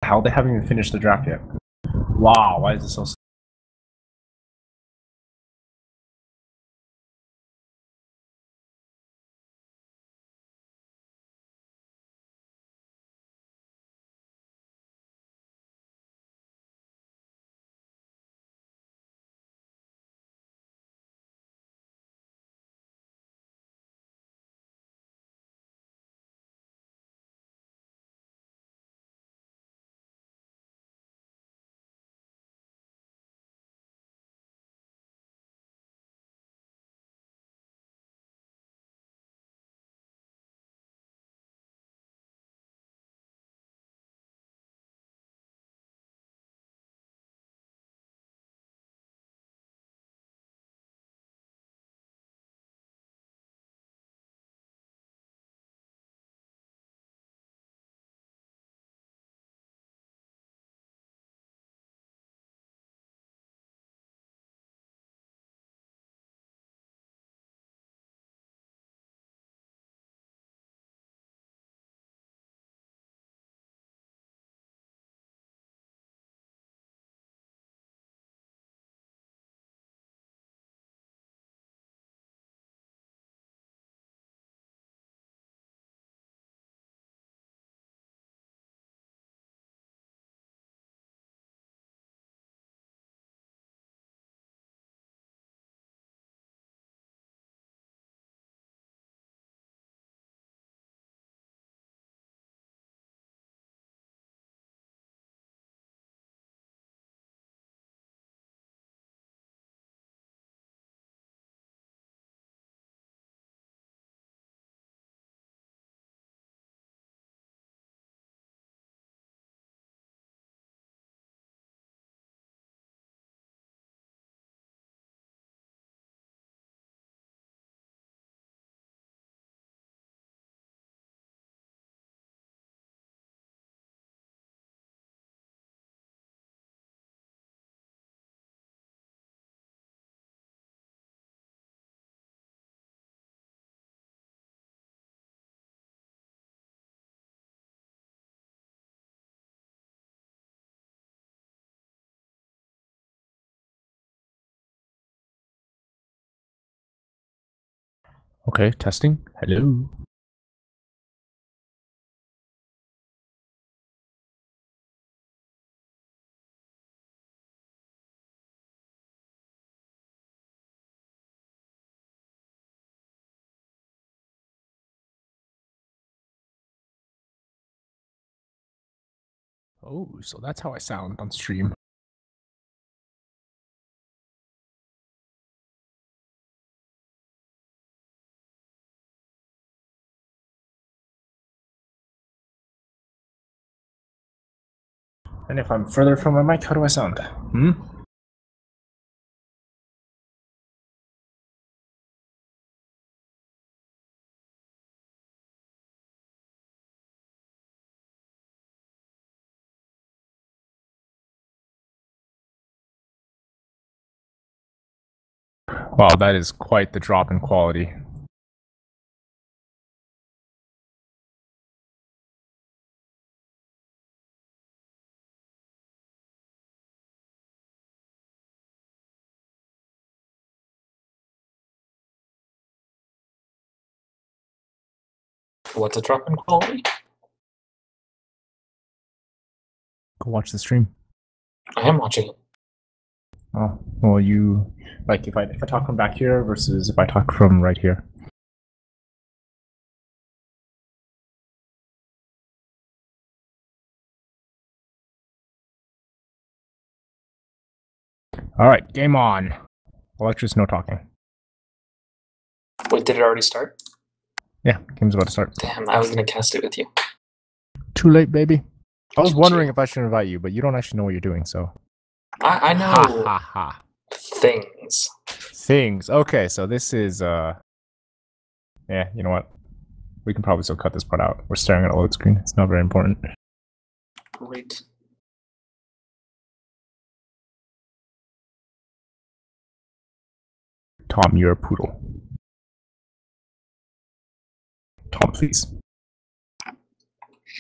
hell? They haven't even finished the draft yet. Wow, why is it so slow? Okay, testing. Hello. Oh, so that's how I sound on stream. And if I'm further from my mic, how do I sound? Wow, that is quite the drop in quality. What's a drop in quality? Go watch the stream. I am watching it. Oh, well, you like if I talk from back here versus if I talk from right here. All right, game on. Electric, no talking. Wait, did it already start? Yeah, game's about to start. Damn, I was gonna cast it with you. Too late, baby. I was wondering if I should invite you, but you don't actually know what you're doing, so. I know Ha ha ha. things. Things. Okay, so this is yeah, you know what? We can probably still cut this part out. We're staring at a load screen. It's not very important. Great. Tom, you're a poodle. Tom, please.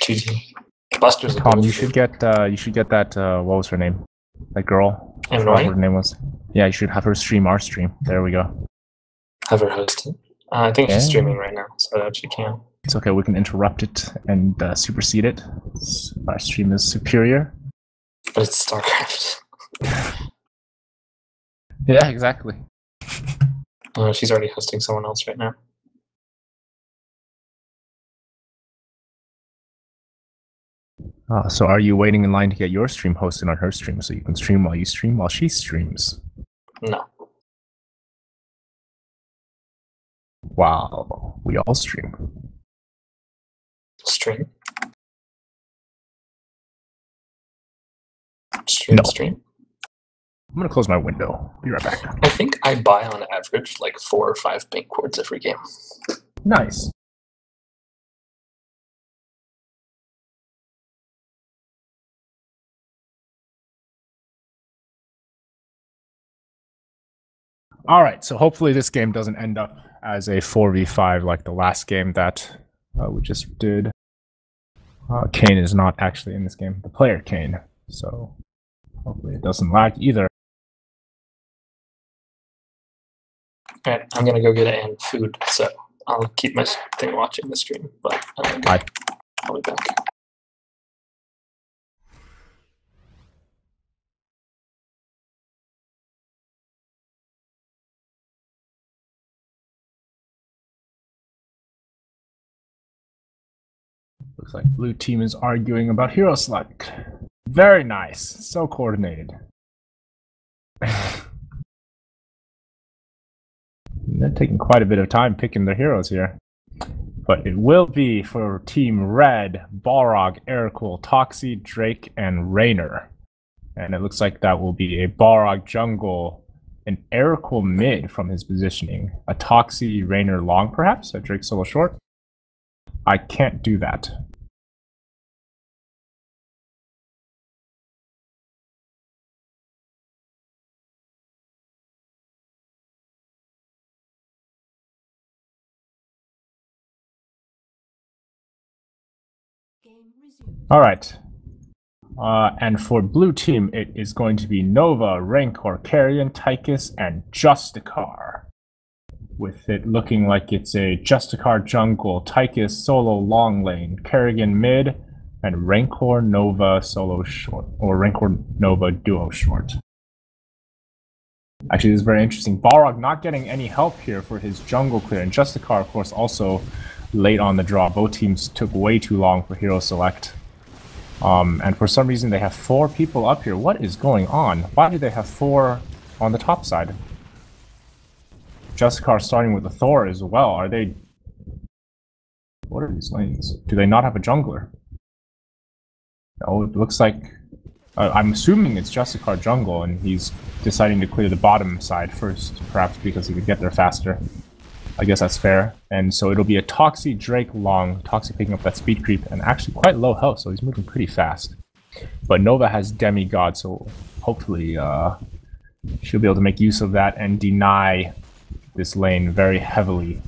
GG. Buster's a Tom, gold you should get that what was her name? That girl. I forgot what her name was. Yeah, you should have her stream our stream. There we go. Have her host it. I think she's Yeah. streaming right now, so that she can. It's okay, we can interrupt it and supersede it. Our stream is superior. But it's StarCraft. Yeah, exactly. She's already hosting someone else right now. So are you waiting in line to get your stream hosted on her stream so you can stream while she streams? No. Wow, we all stream. Stream? Stream, No. stream? I'm gonna close my window. Be right back. I think I buy on average like 4 or 5 bank cords every game. Nice. All right, so hopefully this game doesn't end up as a 4v5 like the last game that we just did. Kane is not actually in this game, the player Kane, so hopefully it doesn't lag either. Alright, I'm gonna go get Anne food, so I'll keep my thing watching the stream, but I'll be back. Looks like blue team is arguing about hero select. Very nice, so coordinated. They're taking quite a bit of time picking their heroes here. But it will be for Team Red, Balrog, Aircool, Toxie, Drake, and Raynor. And it looks like that will be a Balrog jungle, an Aircool mid from his positioning, a Toxie, Raynor long perhaps, a Drake solo short. I can't do that. All right. And for blue team, it is going to be Nova, Rancor, Carrion, Tychus, and Justicar. With it looking like it's a Justicar jungle, Tychus solo long lane, Kerrigan mid, and Rancor Nova solo short, or Rancor Nova duo short. Actually, this is very interesting. Balrog not getting any help here for his jungle clear, and Justicar, of course, also late on the draw. Both teams took way too long for hero select. And for some reason, they have 4 people up here. What is going on? Why do they have 4 on the top side? Justicar starting with the Thor as well. Are they... What are these lanes? Do they not have a jungler? Oh, it looks like... I'm assuming it's Justicar jungle, and he's deciding to clear the bottom side first, perhaps because he could get there faster. I guess that's fair. And so it'll be a Toxie Drake long, Toxie picking up that speed creep, and actually quite low health, so he's moving pretty fast. But Nova has Demigod, so hopefully she'll be able to make use of that and deny this lane very heavily.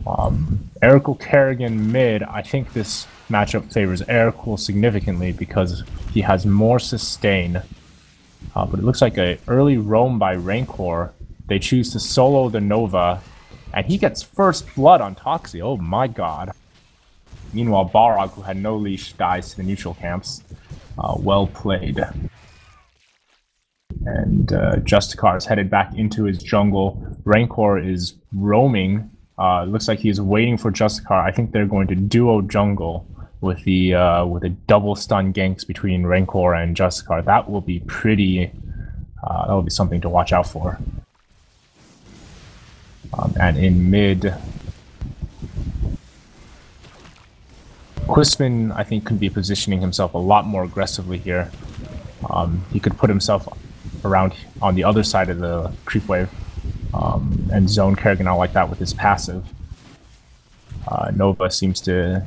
Aircool Kerrigan mid, I think this matchup favors Aircool significantly because he has more sustain. But it looks like an early roam by Rancor. They choose to solo the Nova, and he gets first blood on Toxie. Oh my god. Meanwhile, Balrog, who had no leash, dies to the neutral camps. Well played. And Justicar is headed back into his jungle. Rancor is roaming. It looks like he's waiting for Justicar. I think they're going to duo jungle with the with a double stun ganks between Rancor and Justicar. That will be pretty. That will be something to watch out for. And in mid, Quisman, I think, could be positioning himself a lot more aggressively here. He could put himself around on the other side of the creep wave and zone Kerrigan out like that with his passive. Nova seems to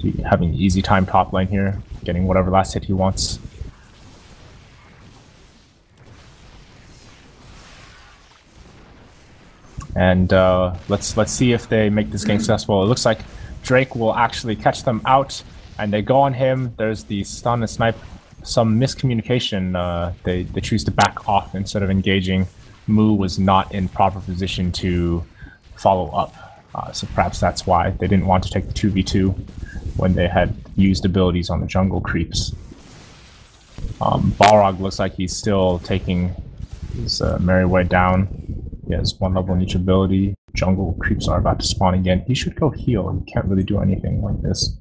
be having an easy time top lane here, getting whatever last hit he wants. And let's see if they make this game successful. It looks like Drake will actually catch them out, and they go on him. There's the stun and snipe. Some miscommunication. They choose to back off instead of engaging. Mu was not in proper position to follow up, so perhaps that's why they didn't want to take the 2v2 when they had used abilities on the jungle creeps. Balrog looks like he's still taking his merry way down. He has 1 level in each ability. Jungle creeps are about to spawn again. He should go heal. He can't really do anything like this.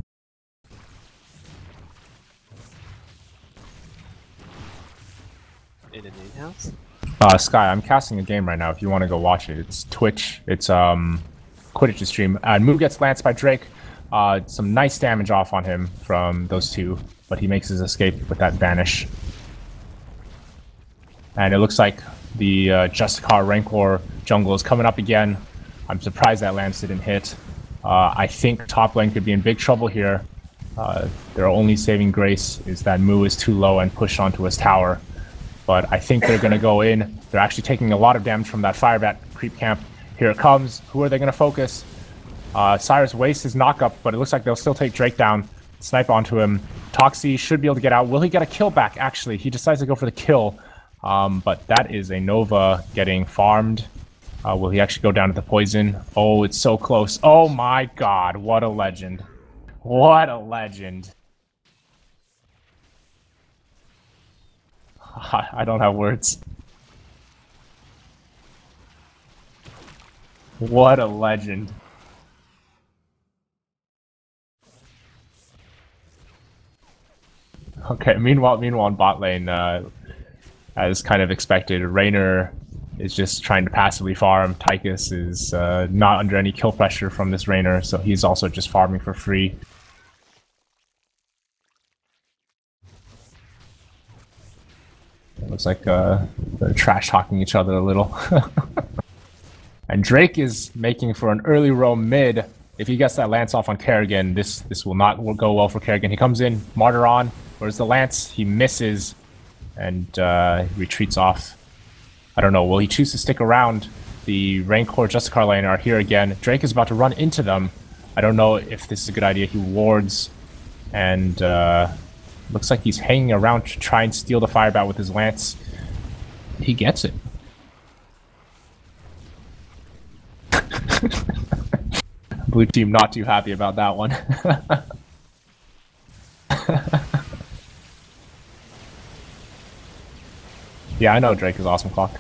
In an in-house? Sky, I'm casting a game right now if you want to go watch it. It's Twitch. It's Quidditch stream. Mu gets lanced by Drake. Some nice damage off on him from those two, but he makes his escape with that vanish. And it looks like the Justicar Rancor jungle is coming up again. I'm surprised that lance didn't hit. I think top lane could be in big trouble here. Their only saving grace is that Mu is too low and pushed onto his tower. But I think they're going to go in. They're actually taking a lot of damage from that Firebat creep camp. Here it comes. Who are they going to focus? Cyrus wastes his knockup, but it looks like they'll still take Drake down. Snipe onto him. Toxie should be able to get out. Will he get a kill back, actually? He decides to go for the kill. But that is a Nova getting farmed. Will he actually go down to the poison? Oh, it's so close. Oh my god, what a legend. What a legend. I don't have words. What a legend. Okay, meanwhile in bot lane, as kind of expected, Raynor is just trying to passively farm. Tychus is not under any kill pressure from this Raynor, so he's also just farming for free. It looks like they're trash-talking each other a little. And Drake is making for an early roam mid. If he gets that lance off on Kerrigan, this will not go well for Kerrigan. He comes in, Martyr on. Where's the lance? He misses and retreats off. I don't know. Will he choose to stick around? The Rancor Justicar lane are here again. Drake is about to run into them. I don't know if this is a good idea. He wards and looks like he's hanging around to try and steal the Firebat with his lance. He gets it. Blue team not too happy about that one. Yeah, I know Drake is awesome clock.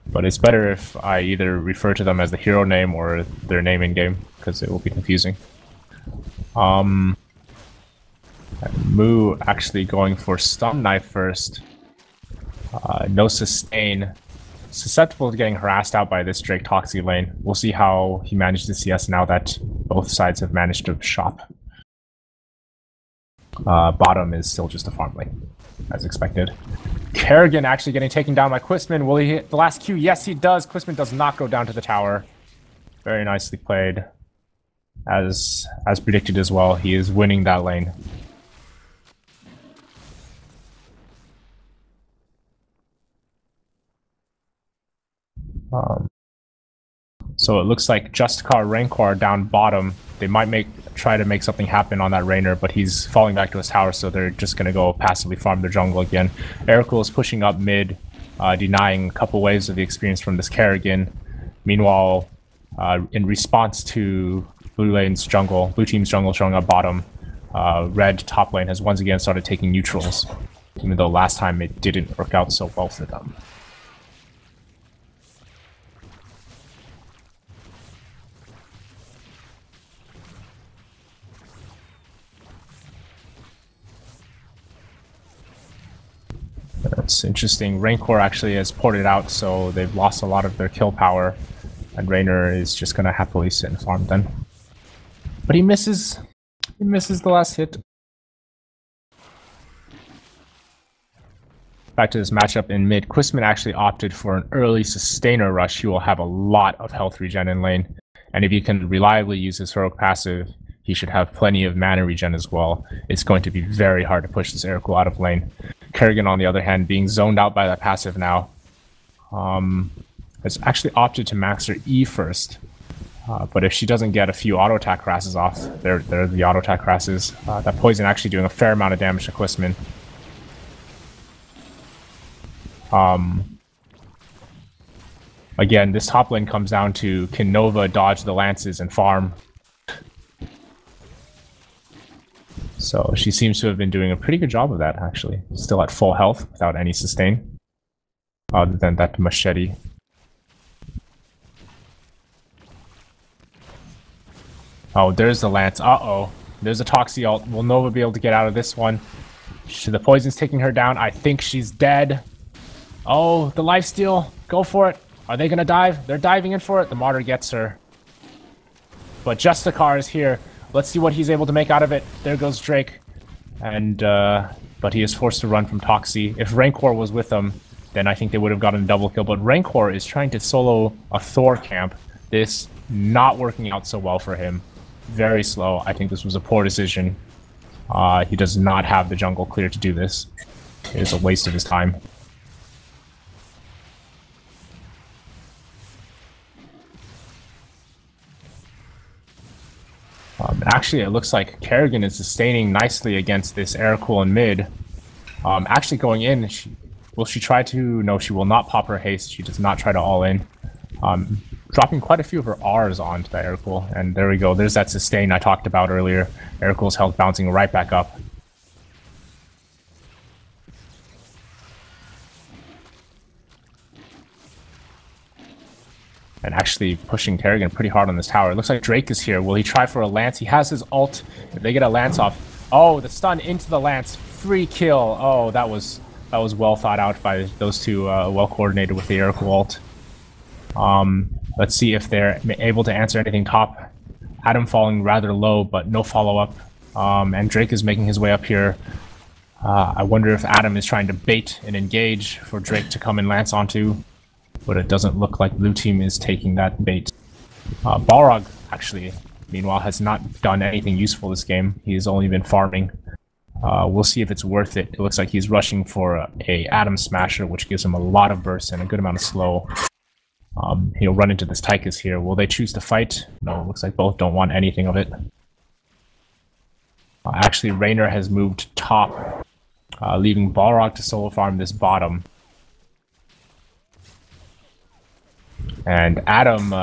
But it's better if I either refer to them as the hero name or their name in game, because it will be confusing. Mu actually going for stun knife first. No sustain. Susceptible to getting harassed out by this Drake Toxie lane. We'll see how he manages the CS now that both sides have managed to shop. Bottom is still just a farm lane, as expected. Kerrigan actually getting taken down by Quisman. Will he hit the last Q? Yes, he does. Quisman does not go down to the tower. Very nicely played. As predicted as well, he is winning that lane. So it looks like Justicar Rancor down bottom. They might try to make something happen on that Raynor, but he's falling back to his tower, so they're just going to go passively farm their jungle again. Ericul is pushing up mid, denying a couple waves of the experience from this Kerrigan. Meanwhile, in response to blue team's jungle showing up bottom, red top lane has once again started taking neutrals, even though last time it didn't work out so well for them. That's interesting. Rancor actually has ported out, so they've lost a lot of their kill power, and Raynor is just going to happily sit and farm then. But he misses. He misses the last hit. Back to this matchup in mid. Quisman actually opted for an early sustainer rush. He will have a lot of health regen in lane, and if he can reliably use his heroic passive, he should have plenty of mana regen as well. It's going to be very hard to push this Ericul out of lane. Kerrigan, on the other hand, being zoned out by that passive now, has actually opted to max her E first. But if she doesn't get a few auto attack grasses off, they're the auto attack grasses. That poison actually doing a fair amount of damage to Quisman. Again, this top lane comes down to can Nova dodge the lances and farm. So she seems to have been doing a pretty good job of that, actually. Still at full health without any sustain. Other than that machete. Oh, there's the lance. Uh-oh. There's a Toxie ult. Will Nova be able to get out of this one? The poison's taking her down. I think she's dead. Oh, the lifesteal. Go for it. Are they gonna dive? They're diving in for it. The martyr gets her. But Justicar is here. Let's see what he's able to make out of it. There goes Drake. And, but he is forced to run from Toxie. If Rancor was with him, then I think they would have gotten a double kill. But Rancor is trying to solo a Thor camp. This not working out so well for him. Very slow. I think this was a poor decision. He does not have the jungle clear to do this. It is a waste of his time. Actually, it looks like Kerrigan is sustaining nicely against this air cool in mid. Actually going in, will she try to? No, she will not pop her haste. She does not try to all in. Dropping quite a few of her R's onto the air cool. And there we go. There's that sustain I talked about earlier. Air cool's health bouncing right back up. And actually pushing Kerrigan pretty hard on this tower. It looks like Drake is here. Will he try for a lance? He has his ult. If they get a lance off. Oh, the stun into the lance. Free kill. Oh, that was well thought out by those two. Well coordinated with the air cool ult. Let's see if they're able to answer anything top. Adam falling rather low, but no follow-up. And Drake is making his way up here. I wonder if Adam is trying to bait and engage for Drake to come and lance onto. But it doesn't look like blue team is taking that bait. Balrog, actually, meanwhile, has not done anything useful this game. He's only been farming. We'll see if it's worth it. It looks like he's rushing for a Atom Smasher, which gives him a lot of burst and a good amount of slow. He'll run into this Tychus here. Will they choose to fight? No, it looks like both don't want anything of it. Actually, Raynor has moved top, leaving Balrog to solo farm this bottom. And Adam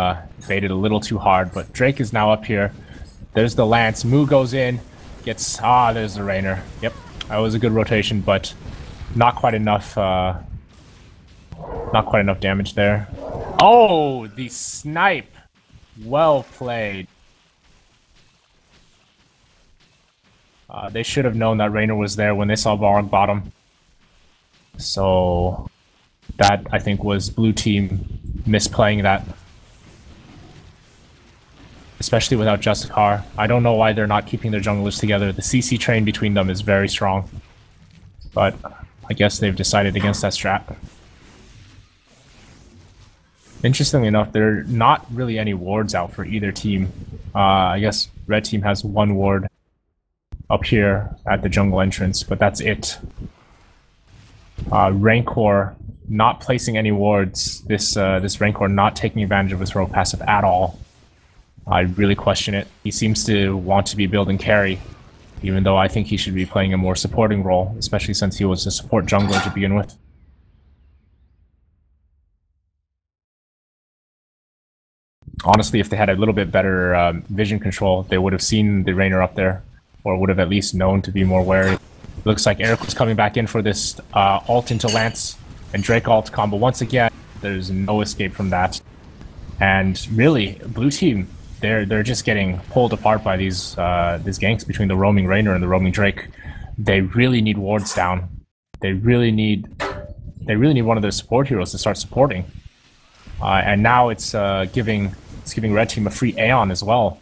baited a little too hard, but Drake is now up here. There's the lance. Moo goes in, gets... there's the Raynor. Yep, that was a good rotation, but not quite enough... not quite enough damage there. Oh, the snipe! Well played. They should have known that Raynor was there when they saw Balrog bottom. So... that, I think, was blue team misplaying that. Especially without Justicar. I don't know why they're not keeping their junglers together. The CC train between them is very strong. But I guess they've decided against that strat. Interestingly enough, there are not really any wards out for either team. I guess red team has one ward up here at the jungle entrance, but that's it. Rancor not placing any wards. This Rancor not taking advantage of his heroic passive at all. I really question it. He seems to want to be building carry, even though I think he should be playing a more supporting role, especially since he was a support jungler to begin with. Honestly, if they had a little bit better vision control, they would have seen the Raynor up there, or would have at least known to be more wary. Looks like Eric was coming back in for this ult into Lance and Drake ult combo once again. There's no escape from that. And really, blue team, they're just getting pulled apart by these ganks between the roaming Raynor and the roaming Drake. They really need wards down. They really need one of their support heroes to start supporting. And now it's giving red team a free Aeon as well.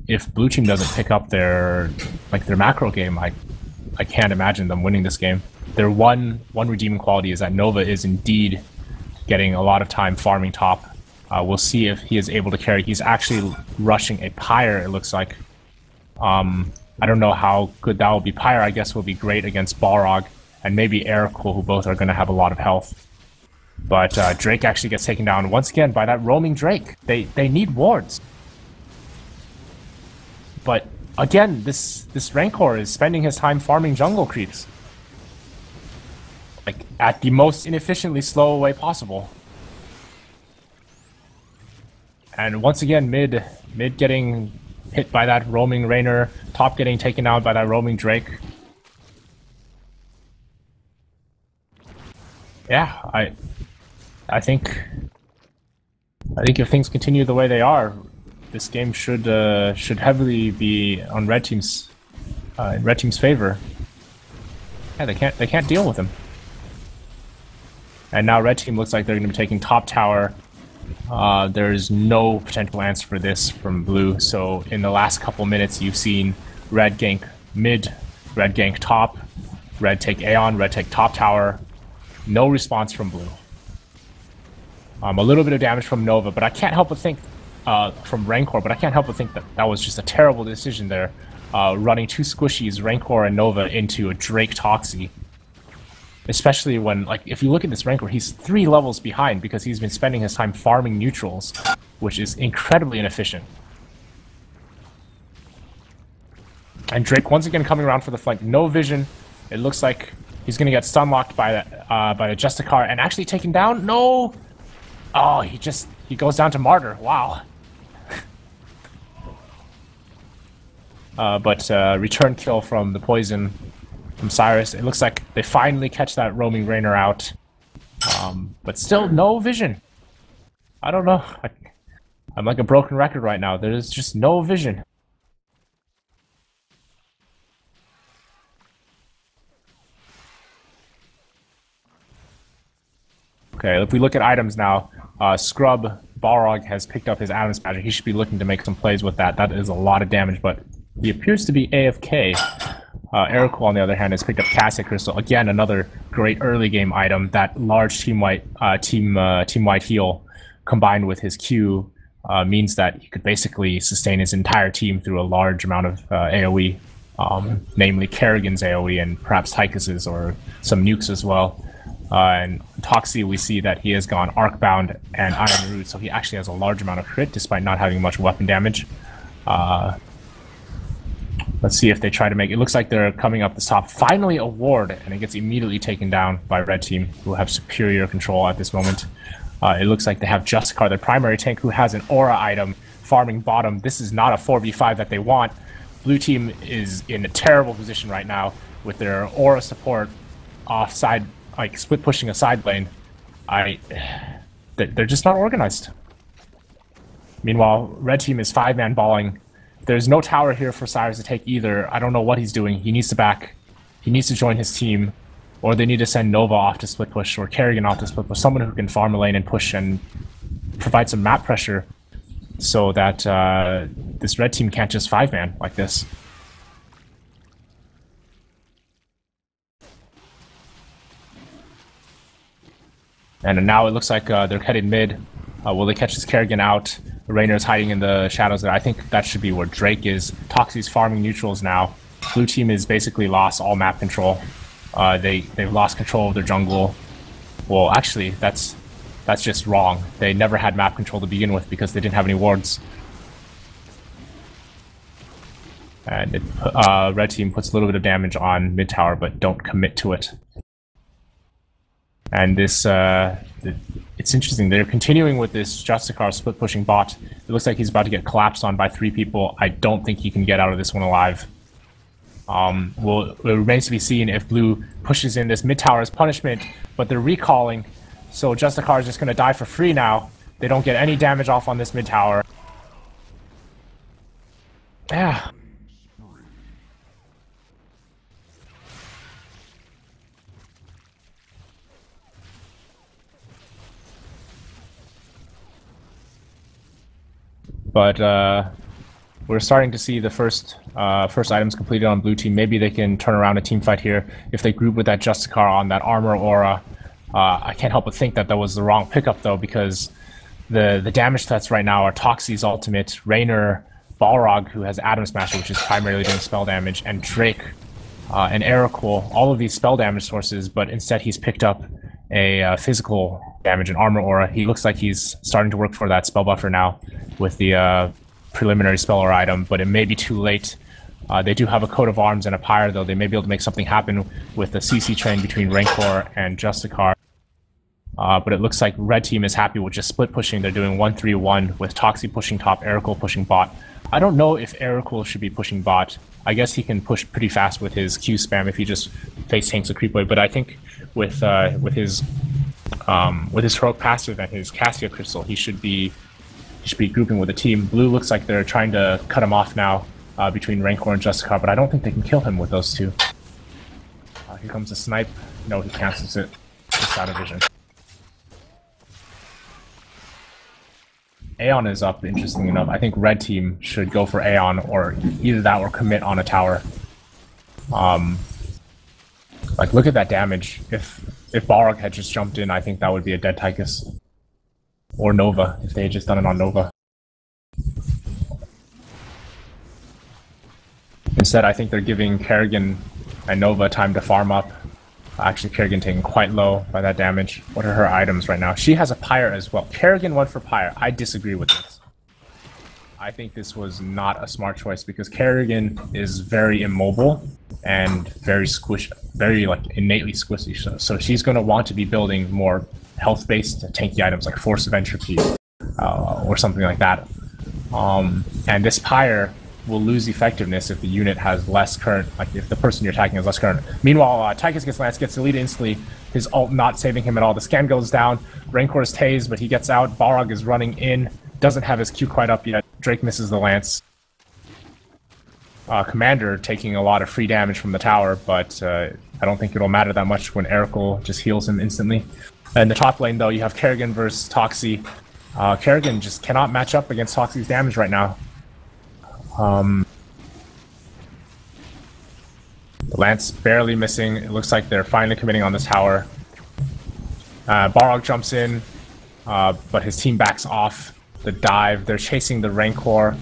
If blue team doesn't pick up their macro game, I can't imagine them winning this game. Their one redeeming quality is that Nova is indeed getting a lot of time farming top. We'll see if he is able to carry. He's actually rushing a Pyre, it looks like. I don't know how good that will be. Pyre, I guess, will be great against Balrog and maybe Eric, who both are going to have a lot of health. But Drake actually gets taken down once again by that roaming Drake. They need wards. But again, this Rancor is spending his time farming jungle creeps. Like, at the most inefficiently slow way possible. And once again, mid getting hit by that roaming Rainer, top getting taken out by that roaming Drake. Yeah, I think if things continue the way they are, this game should heavily be on red team's in red team's favor. Yeah, they can't deal with him. And now red team looks like they're going to be taking top tower. There's no potential answer for this from blue. So in the last couple minutes, you've seen red gank mid, red gank top, red take Aeon, red take top tower. No response from blue. A little bit of damage from Nova, but I can't help but think from Rancor, but I can't help but think that that was just a terrible decision there. Running two squishies, Rancor and Nova, into a Drake Toxie. Especially when, like, if you look at this Rancor, he's 3 levels behind because he's been spending his time farming neutrals, which is incredibly inefficient. And Drake once again coming around for the flank. No vision. It looks like he's going to get stunlocked by the Justicar and actually taken down. No! Oh, he goes down to Martyr. Wow. But return kill from the poison from Cyrus. It looks like they finally catch that roaming Rainer out. But still no vision. I don't know. I'm like a broken record right now. There's just no vision. Okay, if we look at items now, Scrub Balrog has picked up his Adam's Magic. He should be looking to make some plays with that. That is a lot of damage, but he appears to be AFK. Eric, on the other hand, has picked up Cassia Crystal. Again, another great early game item. That large team-wide heal combined with his Q means that he could basically sustain his entire team through a large amount of AoE, namely Kerrigan's AoE and perhaps Tychus's or some nukes as well. And Toxie, we see that he has gone Arcbound and Iron Root, so he actually has a large amount of crit despite not having much weapon damage. Let's see if they try to make it. Looks like they're coming up the top. Finally a ward, and it gets immediately taken down by red team, who have superior control at this moment. It looks like they have Justicar, their primary tank, who has an aura item, farming bottom. This is not a 4v5 that they want. Blue team is in a terrible position right now with their aura support offside, like split pushing a side lane. They're just not organized. Meanwhile, red team is 5-man balling. There's no tower here for Cyrus to take either. I don't know what he's doing. He needs to back. He needs to join his team. Or they need to send Nova off to split push, or Kerrigan off to split push. Someone who can farm a lane and push and provide some map pressure so that this red team can't just 5-man like this. And now it looks like they're headed mid. Will they catch this Kerrigan out? Rainer's hiding in the shadows there. I think that should be where Drake is. Toxie's farming neutrals now. Blue team is basically lost all map control. They've lost control of their jungle. Well, actually, that's just wrong. They never had map control to begin with because they didn't have any wards. And red team puts a little bit of damage on mid tower, but don't commit to it. And this, it's interesting. They're continuing with this Justicar split pushing bot. It looks like he's about to get collapsed on by 3 people. I don't think he can get out of this one alive. Well, it remains to be seen if blue pushes in this mid tower as punishment, but they're recalling, so Justicar is just going to die for free now. They don't get any damage off on this mid tower. Yeah. But we're starting to see the first items completed on blue team. Maybe they can turn around a team fight here if they group with that Justicar on that armor aura. I can't help but think that that was the wrong pickup though, because the damage threats right now are Toxie's ultimate, Rainer, Balrog, who has Atom Smasher, which is primarily doing spell damage, and Drake and Eriqual, all of these spell damage sources, but instead he's picked up a physical damage and armor aura. He looks like he's starting to work for that spell buffer now with the preliminary spell aura item, but it may be too late. They do have a coat of arms and a pyre, though. They may be able to make something happen with the CC train between Rancor and Justicar. But it looks like red team is happy with just split pushing. They're doing 1-3-1 with Toxie pushing top, Erical pushing bot. I don't know if Erical should be pushing bot. I guess he can push pretty fast with his Q spam if he just face tanks a creep wave. But I think with his heroic passive and his Cassia crystal, he should be grouping with the team. Blue looks like they're trying to cut him off now between Rancor and Justicar, but I don't think they can kill him with those two. Here comes the snipe. No, he cancels it. Just out of vision. Aeon is up, interestingly enough. I think red team should go for Aeon, or either that or commit on a tower. Like, look at that damage. If Balrog had just jumped in, I think that would be a dead Tychus. Or Nova, if they had just done it on Nova. Instead, I think they're giving Kerrigan and Nova time to farm up. Actually, Kerrigan taking quite low by that damage. What are her items right now? She has a pyre as well. Kerrigan went for pyre. I disagree with this. I think this was not a smart choice because Kerrigan is very immobile and very squishy, very like innately squishy. So she's going to want to be building more health-based tanky items like Force of Entropy or something like that. And this pyre will lose effectiveness if the unit has less current, like if the person you're attacking has less current. Meanwhile, Tychus gets Lance, gets deleted instantly, his ult not saving him at all. The scan goes down, Rancor is tased, but he gets out, Balrog is running in, doesn't have his Q quite up yet, Drake misses the Lance. Commander taking a lot of free damage from the tower, but I don't think it'll matter that much when Erical just heals him instantly. In the top lane, though, you have Kerrigan versus Toxie. Kerrigan just cannot match up against Toxie's damage right now. The Lance barely missing. It looks like they're finally committing on this tower. Balrog jumps in, but his team backs off the dive. They're chasing the Rancor.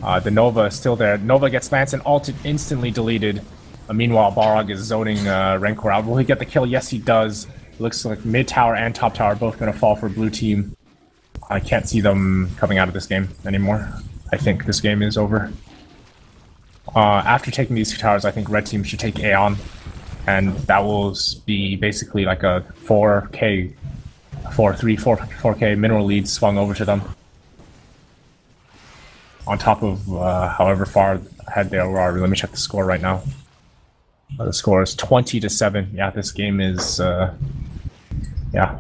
The Nova is still there. Nova gets Lance and ulted, instantly deleted. Meanwhile, Balrog is zoning Rancor out. Will he get the kill? Yes, he does. Looks like mid tower and top tower are both going to fall for blue team. I can't see them coming out of this game anymore. I think this game is over. After taking these two towers, I think red team should take Aeon, and that will be basically like a 4K mineral lead swung over to them. On top of however far ahead they are. Let me check the score right now. The score is 20-7. Yeah, this game is yeah.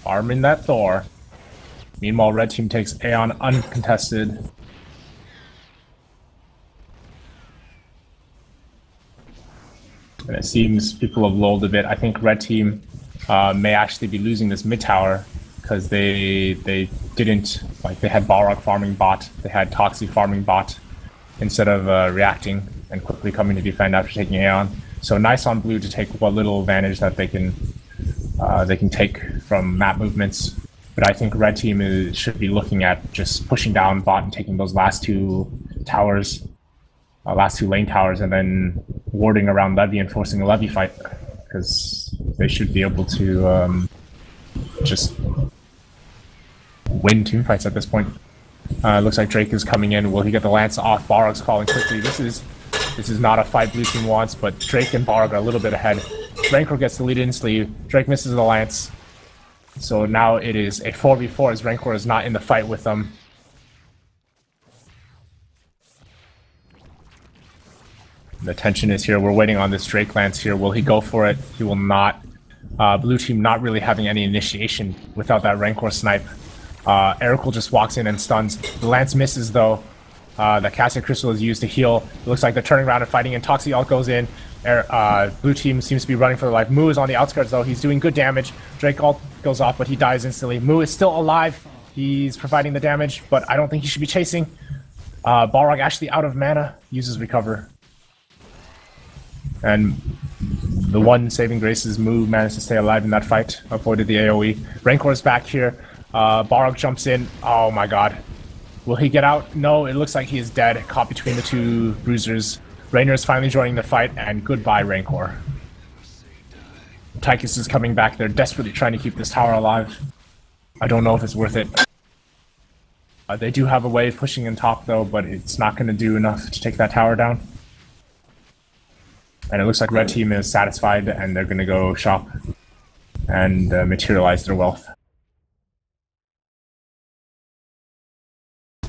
Arming that Thor. Meanwhile, red team takes Aeon uncontested. And it seems people have lulled a bit. I think red team may actually be losing this mid tower because they didn't, like, they had Balrog farming bot, they had Toxie farming bot instead of reacting and quickly coming to defend after taking Aeon. So nice on blue to take what little advantage that they can take from map movements. But I think red team should be looking at just pushing down bot and taking those last two towers, last two lane towers, and then warding around Levy and forcing a Levy fight, because they should be able to just win team fights at this point. Looks like Drake is coming in. Will he get the Lance off? Balrog's calling quickly. This is not a fight blue team wants, but Drake and Balrog are a little bit ahead. Rancor gets the lead instantly. Drake misses the Lance. So now it is a 4v4 as Rancor is not in the fight with them. The tension is here. We're waiting on this Drake Lance here. Will he go for it? He will not. Blue team not really having any initiation without that Rancor snipe. Erical just walks in and stuns. The Lance misses though. The Cassia Crystal is used to heal. It looks like they're turning around and fighting, and Toxie ult goes in. Blue team seems to be running for their life. Mu is on the outskirts though. He's doing good damage. Drake ult goes off, but he dies instantly. Mu is still alive. He's providing the damage, but I don't think he should be chasing. Balrog actually out of mana, uses recover. And The one saving grace is Mu managed to stay alive in that fight, avoided the AoE. Rancor's back here. Barok jumps in. Oh my god. Will he get out? No, it looks like he is dead, caught between the two bruisers. Raynor is finally joining the fight, and goodbye, Rancor. Tychus is coming back. They're desperately trying to keep this tower alive. I don't know if it's worth it. They do have a wave pushing in top, though, but it's not going to do enough to take that tower down. And it looks like red team is satisfied, and they're going to go shop and materialize their wealth.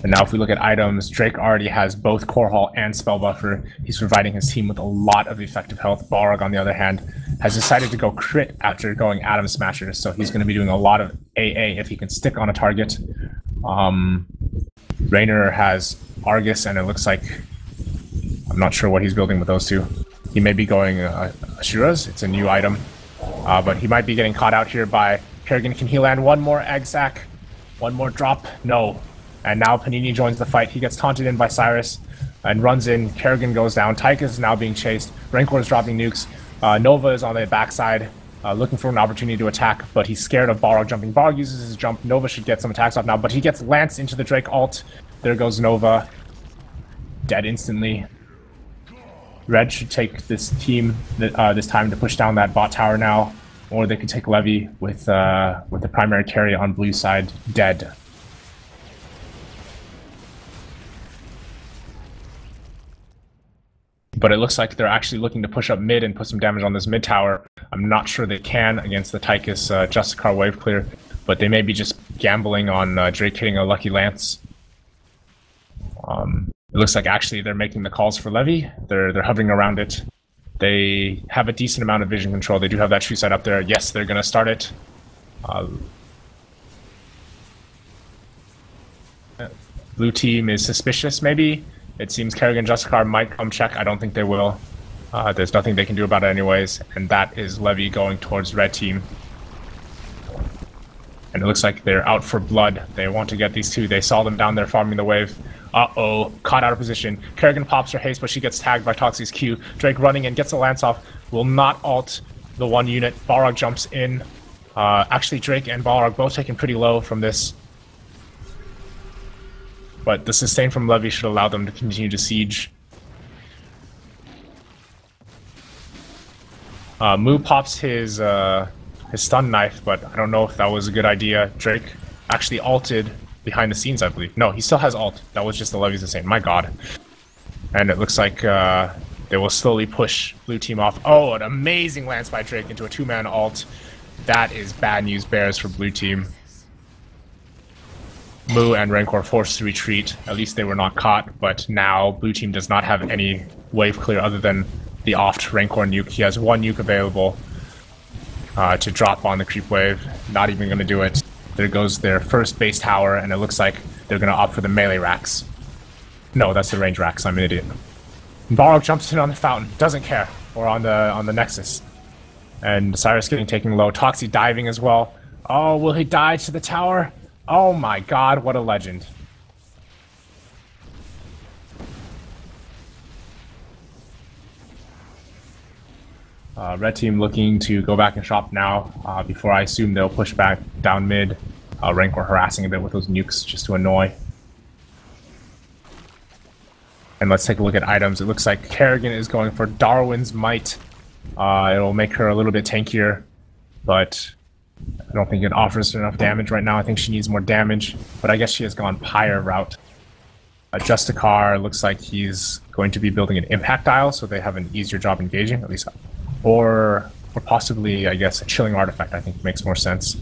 And now if we look at items, Drake already has both Core Hall and Spell Buffer. He's providing his team with a lot of effective health. Balrog, on the other hand, has decided to go crit after going Atom Smasher, so he's going to be doing a lot of AA if he can stick on a target. Raynor has Argus, and it looks like... I'm not sure what he's building with those two. He may be going Ashura's. It's a new item. But he might be getting caught out here by Kerrigan. Can he land one more egg sack? One more drop? No. And now Panini joins the fight. He gets taunted in by Cyrus and runs in. Kerrigan goes down. Tychus is now being chased. Rancor is dropping nukes. Nova is on the backside, looking for an opportunity to attack, but he's scared of Balrog jumping. Balrog uses his jump. Nova should get some attacks off now, but he gets Lance into the Drake ult. There goes Nova. Dead instantly. Red should take this team this time to push down that bot tower now, or they could take Levy with the primary carry on blue side dead. But it looks like they're actually looking to push up mid and put some damage on this mid tower. I'm not sure they can against the Tychus Justicar wave clear, but they may be just gambling on Drake hitting a lucky lance. It looks like actually they're making the calls for Levy. They're hovering around it. They have a decent amount of vision control. They do have that true sight up there. Yes, they're going to start it. Blue team is suspicious, maybe. It seems Kerrigan Justicar might come check. I don't think they will. There's nothing they can do about it anyways. And that is Levy going towards red team. And it looks like they're out for blood. They want to get these two. They saw them down there farming the wave. Uh-oh. Caught out of position. Kerrigan pops her haste, but she gets tagged by Toxie's Q. Drake running in, gets the lance off. Will not ult the one unit. Balrog jumps in. Actually, Drake and Balrog both taken pretty low from this. But the sustain from Levy should allow them to continue to siege. Mu pops his stun knife, but I don't know if that was a good idea. Drake actually ulted behind the scenes, I believe. No, he still has ult. That was just the Levy's insane. My god. And it looks like they will slowly push blue team off. Oh, an amazing lance by Drake into a two-man ult. That is bad news bears for blue team. Mu and Rancor forced to retreat. At least they were not caught, but now blue team does not have any wave clear other than the oft Rancor nuke. He has one nuke available to drop on the creep wave. Not even going to do it. There goes their first base tower, and it looks like they're going to opt for the melee racks. No, that's the range racks. I'm an idiot. Balrog jumps in on the fountain. Doesn't care. Or on the Nexus. And Cyrus getting taken low. Toxie diving as well. Oh, will he die to the tower? Oh my god, what a legend. Red team looking to go back and shop now, before I assume they'll push back down mid. Rancor harassing a bit with those nukes just to annoy. And let's take a look at items. It looks like Kerrigan is going for Darwin's Might. It'll make her a little bit tankier, but I don't think it offers enough damage right now. I think she needs more damage, but I guess she has gone Pyre route. Justicar looks like he's going to be building an impact dial, so they have an easier job engaging, at least. Or possibly, I guess, a chilling artifact, I think makes more sense.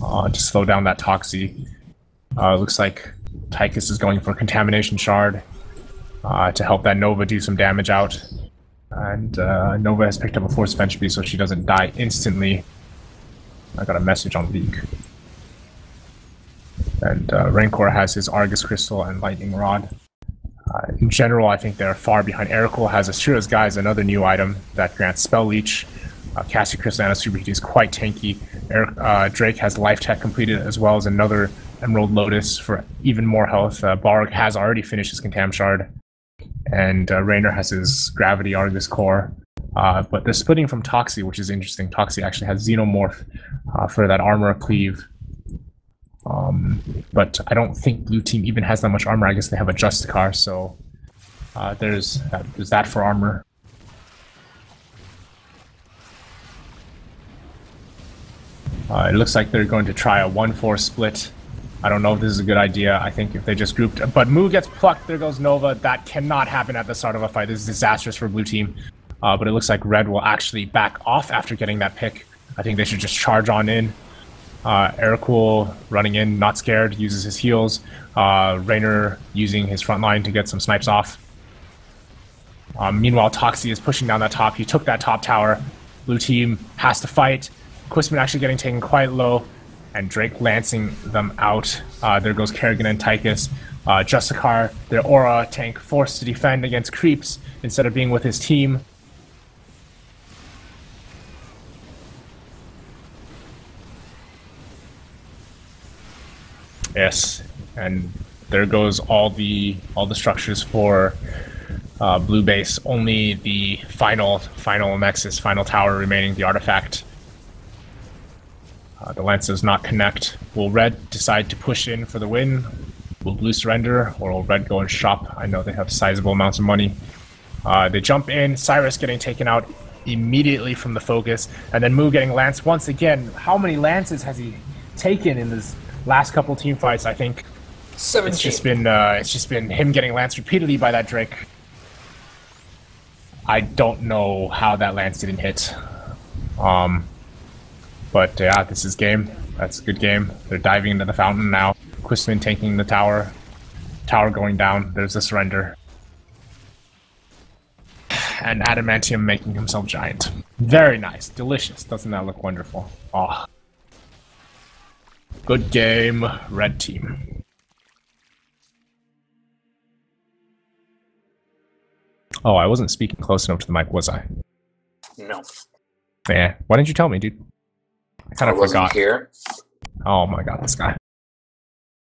To slow down that Toxie. Looks like Tychus is going for Contamination Shard to help that Nova do some damage out. And Nova has picked up a Force Ventry so she doesn't die instantly. I got a message on Leak. And Rancor has his Argus Crystal and Lightning Rod. In general, I think they're far behind. Erical has Ashura's Guise, another new item that grants Spell Leech. Cassie Crystal and a Superheat is quite tanky. Drake has Life Tech completed, as well as another Emerald Lotus for even more health. Balrog has already finished his Contam Shard. And Raynor has his Gravity Argus Core. But they're splitting from Toxie, which is interesting. Toxie actually has Xenomorph for that armor cleave. But I don't think blue team even has that much armor. I guess they have a Justicar, so there's that for armor. It looks like they're going to try a 1-4 split. I don't know if this is a good idea. I think if they just grouped... But Moo gets plucked. There goes Nova. That cannot happen at the start of a fight. This is disastrous for blue team. But it looks like red will actually back off after getting that pick. I think they should just charge on in. Aircool running in, not scared, uses his heals. Raynor using his front line to get some snipes off. Meanwhile, Toxie is pushing down that top. He took that top tower. Blue team has to fight. Quisman actually getting taken quite low, and Drake lancing them out. There goes Kerrigan and Tychus. Justicar, their aura tank, forced to defend against creeps instead of being with his team. Yes, and there goes all the structures for blue base. Only the final nexus, final tower remaining, the artifact. The lance does not connect. Will red decide to push in for the win? Will blue surrender, or will red go and shop? I know they have sizable amounts of money. They jump in. Cyrus getting taken out immediately from the focus, and then Moo getting lanced once again. How many lances has he taken in this last couple team fights? I think 17. It's just been him getting lanced repeatedly by that Drake. I don't know how that lance didn't hit. But yeah, this is game. That's a good game. They're diving into the fountain now. Quisman taking the tower. Tower going down. There's a surrender. And Adamantium making himself giant. Very nice. Delicious. Doesn't that look wonderful? Oh. Good game, red team. Oh, I wasn't speaking close enough to the mic, was I? No. Yeah. Why didn't you tell me, dude? I kind of forgot. Here. Oh my god, this guy.